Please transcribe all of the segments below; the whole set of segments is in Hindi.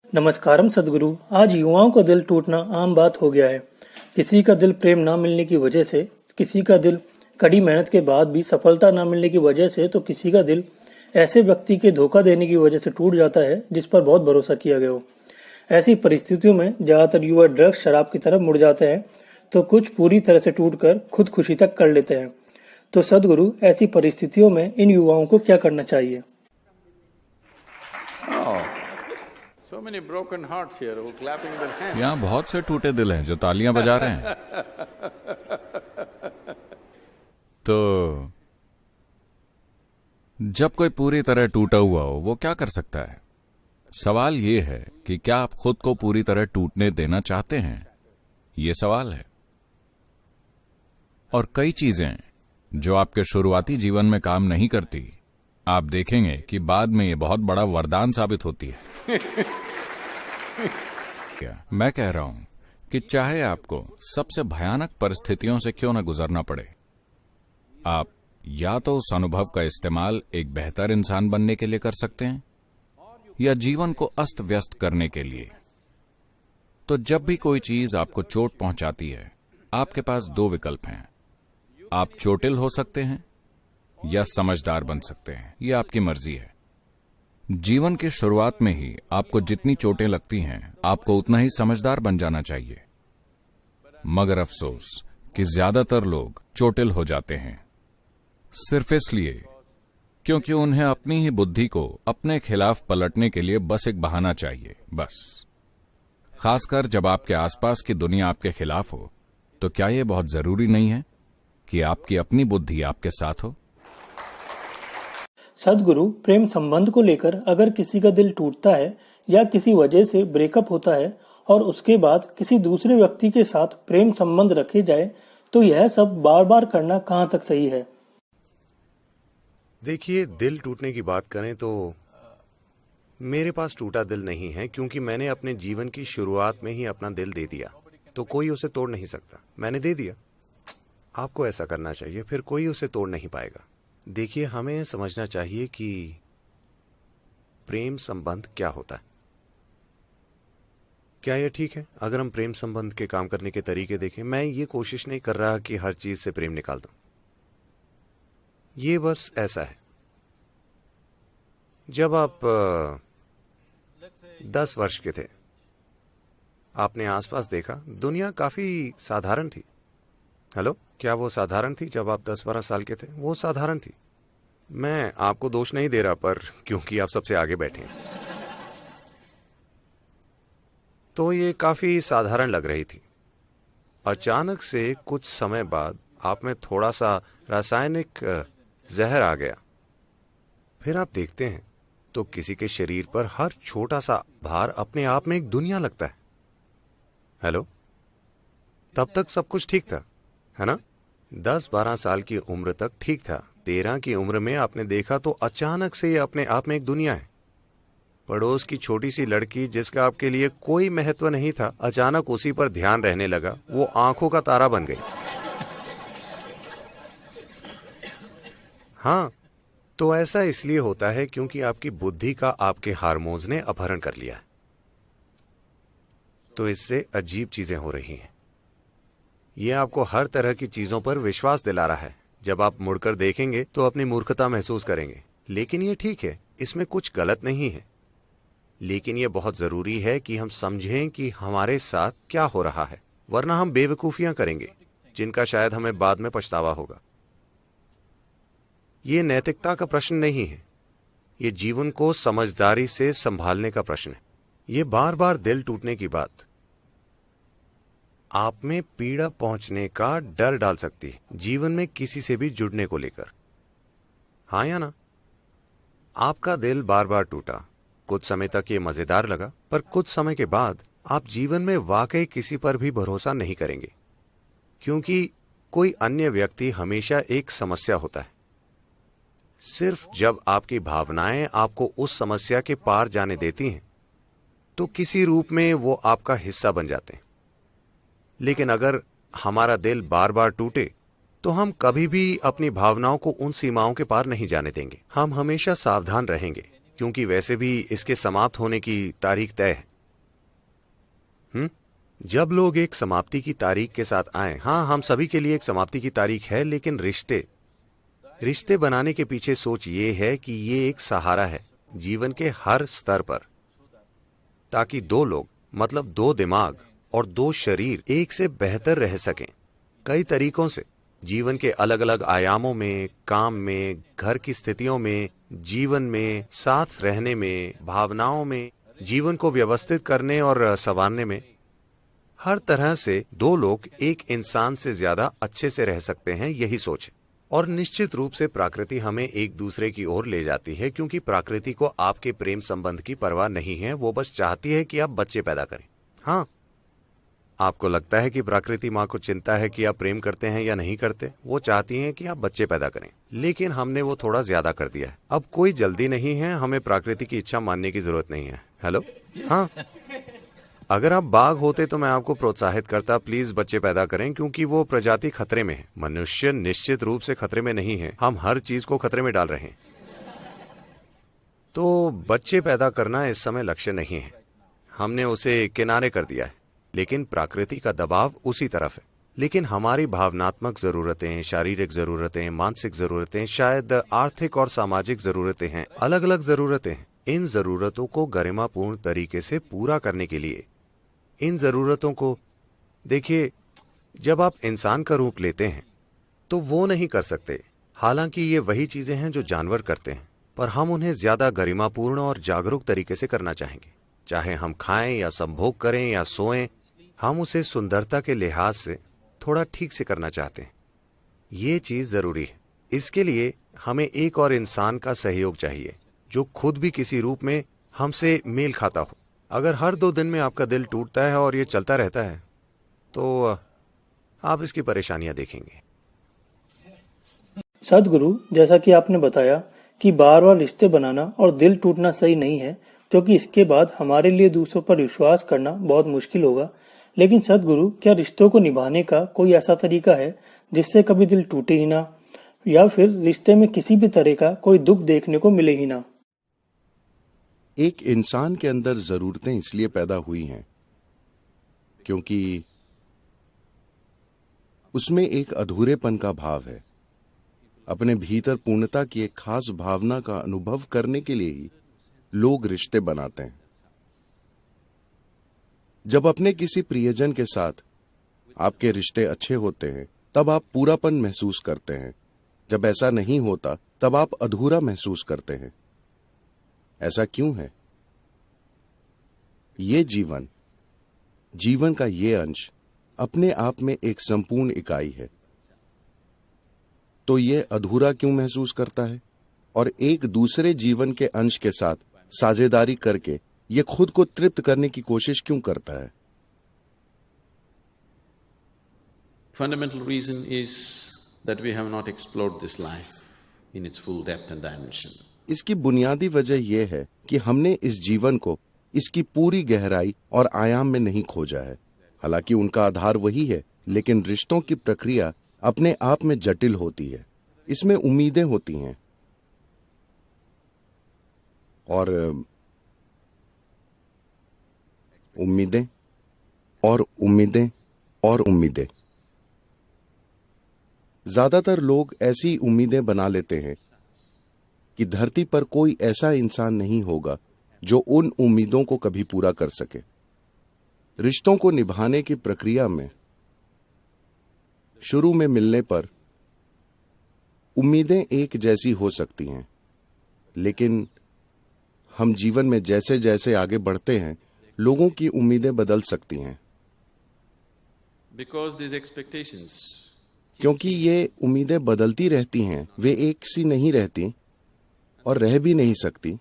नमस्कारम सद्गुरु। आज युवाओं का दिल टूटना आम बात हो गया है। किसी का दिल प्रेम ना मिलने की वजह से, किसी का दिल कड़ी मेहनत के बाद भी सफलता ना मिलने की वजह से, तो किसी का दिल ऐसे व्यक्ति के धोखा देने की वजह से टूट जाता है जिस पर बहुत भरोसा किया गया हो। ऐसी परिस्थितियों में ज्यादातर युवा ड्रग्स शराब की तरफ मुड़ जाते हैं, तो कुछ पूरी तरह से टूटकर खुद खुशी तक कर लेते हैं। तो सद्गुरु, ऐसी परिस्थितियों में इन युवाओं को क्या करना चाहिए? यहाँ बहुत से टूटे दिल हैं जो तालियां बजा रहे हैं। तो जब कोई पूरी तरह टूटा हुआ हो, वो क्या कर सकता है? सवाल ये है कि क्या आप खुद को पूरी तरह टूटने देना चाहते हैं? ये सवाल है। और कई चीजें जो आपके शुरुआती जीवन में काम नहीं करती, आप देखेंगे कि बाद में ये बहुत बड़ा वरदान साबित होती है। मैं कह रहा हूं कि चाहे आपको सबसे भयानक परिस्थितियों से क्यों न गुजरना पड़े, आप या तो उस अनुभव का इस्तेमाल एक बेहतर इंसान बनने के लिए कर सकते हैं या जीवन को अस्त व्यस्त करने के लिए। तो जब भी कोई चीज आपको चोट पहुंचाती है, आपके पास दो विकल्प हैं। आप चोटिल हो सकते हैं या समझदार बन सकते हैं। यह आपकी मर्जी है। जीवन की शुरुआत में ही आपको जितनी चोटें लगती हैं, आपको उतना ही समझदार बन जाना चाहिए। मगर अफसोस कि ज्यादातर लोग चोटिल हो जाते हैं सिर्फ इसलिए क्योंकि उन्हें अपनी ही बुद्धि को अपने खिलाफ पलटने के लिए बस एक बहाना चाहिए, बस। खासकर जब आपके आसपास की दुनिया आपके खिलाफ हो, तो क्या यह बहुत जरूरी नहीं है कि आपकी अपनी बुद्धि आपके साथ हो? सद्गुरु, प्रेम संबंध को लेकर अगर किसी का दिल टूटता है या किसी वजह से ब्रेकअप होता है और उसके बाद किसी दूसरे व्यक्ति के साथ प्रेम संबंध रखे जाए, तो यह सब बार बार करना कहां तक सही है? देखिए, दिल टूटने की बात करें तो मेरे पास टूटा दिल नहीं है, क्योंकि मैंने अपने जीवन की शुरुआत में ही अपना दिल दे दिया, तो कोई उसे तोड़ नहीं सकता। मैंने दे दिया, आपको ऐसा करना चाहिए, फिर कोई उसे तोड़ नहीं पाएगा। देखिए, हमें समझना चाहिए कि प्रेम संबंध क्या होता है। क्या यह ठीक है अगर हम प्रेम संबंध के काम करने के तरीके देखें? मैं ये कोशिश नहीं कर रहा कि हर चीज से प्रेम निकाल दूं। ये बस ऐसा है, जब आप 10 वर्ष के थे, आपने आसपास देखा दुनिया काफी साधारण थी। हेलो, क्या वो साधारण थी जब आप 10-12 साल के थे? वो साधारण थी। मैं आपको दोष नहीं दे रहा, पर क्योंकि आप सबसे आगे बैठे हैं, तो ये काफी साधारण लग रही थी। अचानक से कुछ समय बाद आप में थोड़ा सा रासायनिक जहर आ गया। फिर आप देखते हैं तो किसी के शरीर पर हर छोटा सा भार अपने आप में एक दुनिया लगता है। हेलो, तब तक सब कुछ ठीक था, है ना? 10-12 साल की उम्र तक ठीक था। 13 की उम्र में आपने देखा तो अचानक से ये अपने आप में एक दुनिया है। पड़ोस की छोटी सी लड़की जिसका आपके लिए कोई महत्व नहीं था, अचानक उसी पर ध्यान रहने लगा। वो आंखों का तारा बन गई। हाँ, तो ऐसा इसलिए होता है क्योंकि आपकी बुद्धि का आपके हार्मोन्स ने अपहरण कर लिया है। तो इससे अजीब चीजें हो रही हैं। यह आपको हर तरह की चीजों पर विश्वास दिला रहा है। जब आप मुड़कर देखेंगे तो अपनी मूर्खता महसूस करेंगे। लेकिन यह ठीक है, इसमें कुछ गलत नहीं है। लेकिन यह बहुत जरूरी है कि हम समझें कि हमारे साथ क्या हो रहा है, वरना हम बेवकूफियां करेंगे जिनका शायद हमें बाद में पछतावा होगा। यह नैतिकता का प्रश्न नहीं है, यह जीवन को समझदारी से संभालने का प्रश्न है। यह बार बार दिल टूटने की बात आप में पीड़ा पहुंचने का डर डाल सकती है, जीवन में किसी से भी जुड़ने को लेकर। हाँ या ना? आपका दिल बार बार टूटा। कुछ समय तक ये मजेदार लगा, पर कुछ समय के बाद आप जीवन में वाकई किसी पर भी भरोसा नहीं करेंगे, क्योंकि कोई अन्य व्यक्ति हमेशा एक समस्या होता है। सिर्फ जब आपकी भावनाएं आपको उस समस्या के पार जाने देती हैं, तो किसी रूप में वो आपका हिस्सा बन जाते हैं। लेकिन अगर हमारा दिल बार बार टूटे, तो हम कभी भी अपनी भावनाओं को उन सीमाओं के पार नहीं जाने देंगे। हम हमेशा सावधान रहेंगे, क्योंकि वैसे भी इसके समाप्त होने की तारीख तय है। जब लोग एक समाप्ति की तारीख के साथ आए, हाँ, हम सभी के लिए एक समाप्ति की तारीख है, लेकिन रिश्ते बनाने के पीछे सोच ये है कि ये एक सहारा है जीवन के हर स्तर पर, ताकि दो लोग, मतलब दो दिमाग और दो शरीर एक से बेहतर रह सकें कई तरीकों से, जीवन के अलग अलग आयामों में, काम में, घर की स्थितियों में, जीवन में, साथ रहने में, भावनाओं में, जीवन को व्यवस्थित करने और संवारने में। हर तरह से दो लोग एक इंसान से ज्यादा अच्छे से रह सकते हैं, यही सोच है। और निश्चित रूप से प्रकृति हमें एक दूसरे की ओर ले जाती है, क्योंकि प्रकृति को आपके प्रेम संबंध की परवाह नहीं है। वो बस चाहती है कि आप बच्चे पैदा करें। हाँ, आपको लगता है कि प्रकृति माँ को चिंता है कि आप प्रेम करते हैं या नहीं करते। वो चाहती हैं कि आप बच्चे पैदा करें, लेकिन हमने वो थोड़ा ज्यादा कर दिया है। अब कोई जल्दी नहीं है, हमें प्रकृति की इच्छा मानने की जरूरत नहीं है। हेलो, हाँ, अगर आप बाघ होते तो मैं आपको प्रोत्साहित करता, प्लीज बच्चे पैदा करें, क्योंकि वो प्रजाति खतरे में है। मनुष्य निश्चित रूप से खतरे में नहीं है, हम हर चीज को खतरे में डाल रहे हैं। तो बच्चे पैदा करना इस समय लक्ष्य नहीं है, हमने उसे किनारे कर दिया है। लेकिन प्रकृति का दबाव उसी तरफ है। लेकिन हमारी भावनात्मक जरूरतें, शारीरिक जरूरतें, मानसिक जरूरतें, शायद आर्थिक और सामाजिक जरूरतें हैं, अलग अलग जरूरतें हैं। इन जरूरतों को गरिमापूर्ण तरीके से पूरा करने के लिए, इन जरूरतों को देखिए, जब आप इंसान का रूप लेते हैं तो वो नहीं कर सकते। हालांकि ये वही चीजें हैं जो जानवर करते हैं, पर हम उन्हें ज्यादा गरिमापूर्ण और जागरूक तरीके से करना चाहेंगे। चाहे हम खाएं या संभोग करें या सोएं, हम उसे सुंदरता के लिहाज से थोड़ा ठीक से करना चाहते हैं। ये चीज जरूरी है। इसके लिए हमें एक और इंसान का सहयोग चाहिए जो खुद भी किसी रूप में हमसे मेल खाता हो। अगर हर 2 दिन में आपका दिल टूटता है और ये चलता रहता है तो आप इसकी परेशानियां देखेंगे। सदगुरु, जैसा कि आपने बताया कि बार बार रिश्ते बनाना और दिल टूटना सही नहीं है, क्योंकि इसके बाद हमारे लिए दूसरों पर विश्वास करना बहुत मुश्किल होगा। लेकिन सदगुरु, क्या रिश्तों को निभाने का कोई ऐसा तरीका है जिससे कभी दिल टूटे ही ना, या फिर रिश्ते में किसी भी तरह का कोई दुख देखने को मिले ही ना? एक इंसान के अंदर जरूरतें इसलिए पैदा हुई हैं क्योंकि उसमें एक अधूरेपन का भाव है। अपने भीतर पूर्णता की एक खास भावना का अनुभव करने के लिए ही लोग रिश्ते बनाते हैं। जब अपने किसी प्रियजन के साथ आपके रिश्ते अच्छे होते हैं तब आप पूरापन महसूस करते हैं। जब ऐसा नहीं होता तब आप अधूरा महसूस करते हैं। ऐसा क्यों है? ये जीवन का ये अंश अपने आप में एक संपूर्ण इकाई है, तो ये अधूरा क्यों महसूस करता है और एक दूसरे जीवन के अंश के साथ साझेदारी करके ये खुद को तृप्त करने की कोशिश क्यों करता है? Fundamental reason is that we have not explored this life in its full depth and dimension. इसकी बुनियादी वजह यह है कि हमने इस जीवन को इसकी पूरी गहराई और आयाम में नहीं खोजा है। हालांकि उनका आधार वही है, लेकिन रिश्तों की प्रक्रिया अपने आप में जटिल होती है। इसमें उम्मीदें होती हैं और उम्मीदें और उम्मीदें और उम्मीदें। ज्यादातर लोग ऐसी उम्मीदें बना लेते हैं कि धरती पर कोई ऐसा इंसान नहीं होगा जो उन उम्मीदों को कभी पूरा कर सके। रिश्तों को निभाने की प्रक्रिया में शुरू में मिलने पर उम्मीदें एक जैसी हो सकती हैं, लेकिन हम जीवन में जैसे जैसे आगे बढ़ते हैं लोगों की उम्मीदें बदल सकती हैं। Because these expectations, क्योंकि ये उम्मीदें बदलती रहती हैं, वे एक सी नहीं रहती और रह भी नहीं सकती।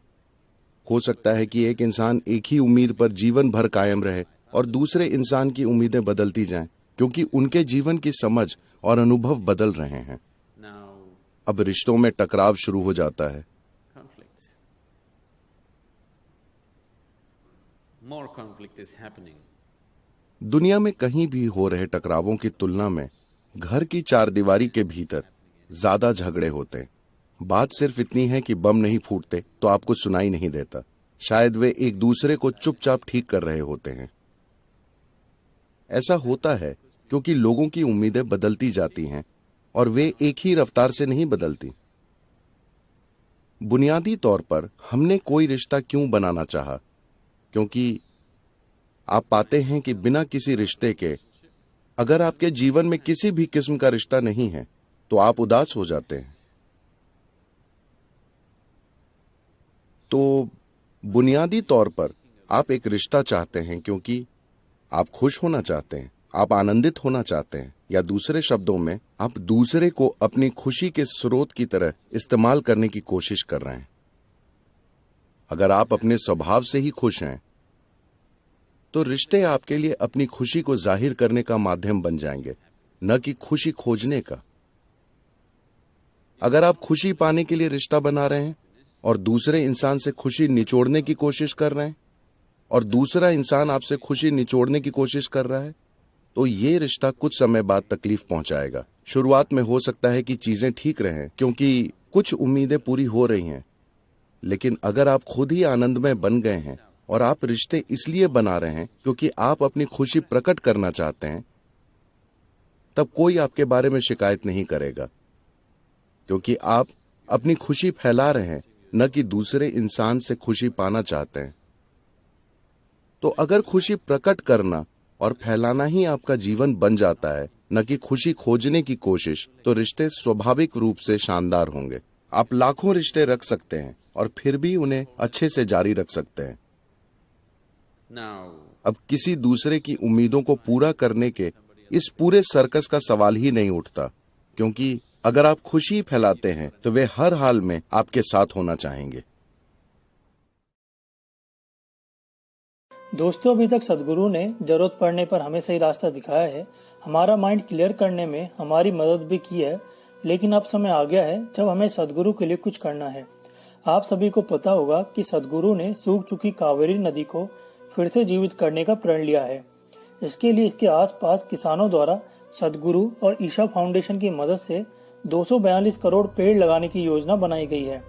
हो सकता है कि एक इंसान एक ही उम्मीद पर जीवन भर कायम रहे और दूसरे इंसान की उम्मीदें बदलती जाएं, क्योंकि उनके जीवन की समझ और अनुभव बदल रहे हैं। now अब रिश्तों में टकराव शुरू हो जाता है। conflict. More conflict is happening. दुनिया में कहीं भी हो रहे टकरावों की तुलना में घर की चारदीवारी के भीतर ज्यादा झगड़े होते हैं। बात सिर्फ इतनी है कि बम नहीं फूटते तो आपको सुनाई नहीं देता। शायद वे एक दूसरे को चुपचाप ठीक कर रहे होते हैं। ऐसा होता है क्योंकि लोगों की उम्मीदें बदलती जाती हैं और वे एक ही रफ्तार से नहीं बदलती। बुनियादी तौर पर हमने कोई रिश्ता क्यों बनाना चाहा? क्योंकि आप पाते हैं कि बिना किसी रिश्ते के अगर आपके जीवन में किसी भी किस्म का रिश्ता नहीं है तो आप उदास हो जाते हैं। तो बुनियादी तौर पर आप एक रिश्ता चाहते हैं क्योंकि आप खुश होना चाहते हैं, आप आनंदित होना चाहते हैं, या दूसरे शब्दों में आप दूसरे को अपनी खुशी के स्रोत की तरह इस्तेमाल करने की कोशिश कर रहे हैं। अगर आप अपने स्वभाव से ही खुश हैं तो रिश्ते आपके लिए अपनी खुशी को जाहिर करने का माध्यम बन जाएंगे, न कि खुशी खोजने का। अगर आप खुशी पाने के लिए रिश्ता बना रहे हैं और दूसरे इंसान से खुशी निचोड़ने की कोशिश कर रहे हैं और दूसरा इंसान आपसे खुशी निचोड़ने की कोशिश कर रहा है, तो ये रिश्ता कुछ समय बाद तकलीफ पहुंचाएगा। शुरुआत में हो सकता है कि चीजें ठीक रहें क्योंकि कुछ उम्मीदें पूरी हो रही हैं, लेकिन अगर आप खुद ही आनंदमय बन गए हैं और आप रिश्ते इसलिए बना रहे हैं क्योंकि आप अपनी खुशी प्रकट करना चाहते हैं, तब कोई आपके बारे में शिकायत नहीं करेगा, क्योंकि आप अपनी खुशी फैला रहे हैं, न कि दूसरे इंसान से खुशी पाना चाहते हैं। तो अगर खुशी प्रकट करना और फैलाना ही आपका जीवन बन जाता है, न कि खुशी खोजने की कोशिश, तो रिश्ते स्वाभाविक रूप से शानदार होंगे। आप लाखों रिश्ते रख सकते हैं और फिर भी उन्हें अच्छे से जारी रख सकते हैं। अब किसी दूसरे की उम्मीदों को पूरा करने के इस पूरे सर्कस का सवाल ही नहीं उठता, क्योंकि अगर आप खुशी फैलाते हैं तो वे हर हाल में आपके साथ होना चाहेंगे। दोस्तों, अभी तक सदगुरु ने जरूरत पड़ने पर हमें सही रास्ता दिखाया है, हमारा माइंड क्लियर करने में हमारी मदद भी की है, लेकिन अब समय आ गया है जब हमें सदगुरु के लिए कुछ करना है। आप सभी को पता होगा कि सदगुरु ने सूख चुकी कावेरी नदी को फिर से जीवित करने का प्रण लिया है। इसके लिए इसके आसपास किसानों द्वारा सदगुरु और ईशा फाउंडेशन की मदद से 242 करोड़ पेड़ लगाने की योजना बनाई गई है।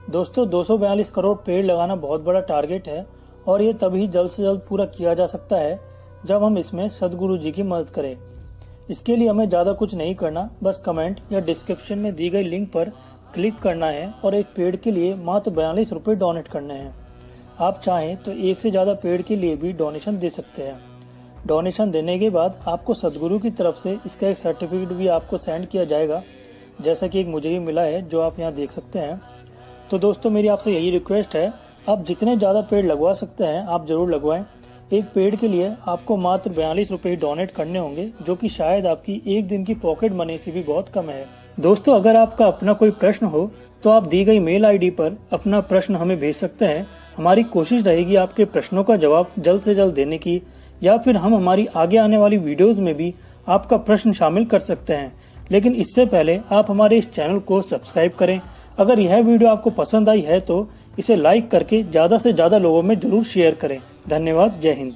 दोस्तों, 242 करोड़ पेड़ लगाना बहुत बड़ा टारगेट है और ये तभी जल्द से जल्द पूरा किया जा सकता है जब हम इसमें सदगुरु जी की मदद करें। इसके लिए हमें ज्यादा कुछ नहीं करना, बस कमेंट या डिस्क्रिप्शन में दी गई लिंक पर क्लिक करना है और एक पेड़ के लिए मात्र 42 रुपए डोनेट करने हैं। आप चाहें तो एक से ज्यादा पेड़ के लिए भी डोनेशन दे सकते हैं। डोनेशन देने के बाद आपको सदगुरु की तरफ से इसका एक सर्टिफिकेट भी आपको सेंड किया जाएगा, जैसा कि एक मुझे भी मिला है जो आप यहाँ देख सकते हैं। तो दोस्तों, मेरी आपसे यही रिक्वेस्ट है, आप जितने ज्यादा पेड़ लगवा सकते हैं आप जरूर लगवाएं। एक पेड़ के लिए आपको मात्र 42 रुपए ही डोनेट करने होंगे, जो कि शायद आपकी एक दिन की पॉकेट मनी से भी बहुत कम है। दोस्तों, अगर आपका अपना कोई प्रश्न हो तो आप दी गई मेल आईडी पर अपना प्रश्न हमें भेज सकते हैं। हमारी कोशिश रहेगी आपके प्रश्नों का जवाब जल्द से जल्द देने की, या फिर हम हमारी आगे आने वाली वीडियोस में भी आपका प्रश्न शामिल कर सकते हैं। लेकिन इससे पहले आप हमारे इस चैनल को सब्सक्राइब करें। अगर यह वीडियो आपको पसंद आई है तो इसे लाइक करके ज्यादा से ज्यादा लोगों में जरूर शेयर करें। धन्यवाद। जय हिंद।